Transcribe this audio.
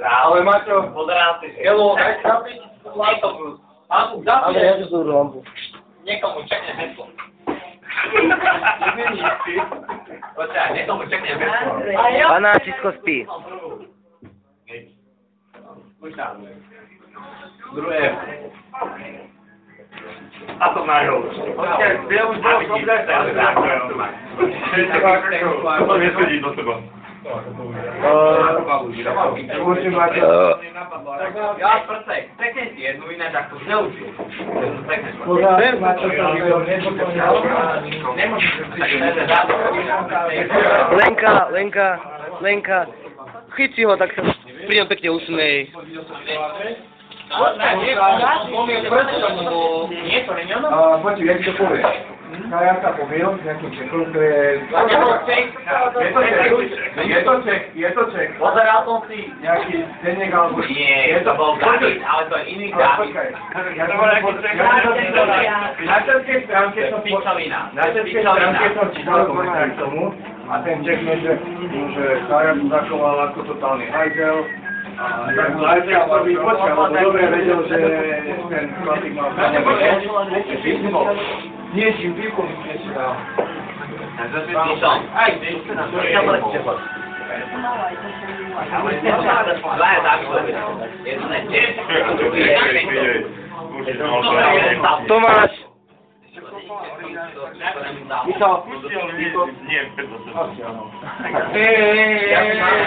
Ale Maťo, Elo, aj zapiť lampu. Ale ja tu tú lampu. Niekomu čekne heslo. Niekomu čekne heslo. Panáčisko spí. Druhé. A to najhoršie. Ja už bol som to nesedí do seba. Musím mať... Ja prcek, pekne ti jednu ináč ako zneužil. Lenka, chyť si ho, tak sa pri ňom pekne usmej. Počuj, ja ti to poviem. Kaja sa pobil s nejakým čekom, to je... Je to ček. Pozeral som si. Nejaký denník alebo... Nie, to bol David, ale to je iný David. Na českej stránke som čítal komentár k tomu a ten ček mi, že Kaja sa zachoval ako totálny hajzel. Tak hajzel a prvý počal, lebo dobre vedel, že ten chlapík mal nie, čím výkom si dal. Aj, Tomáš! Michal? Nie,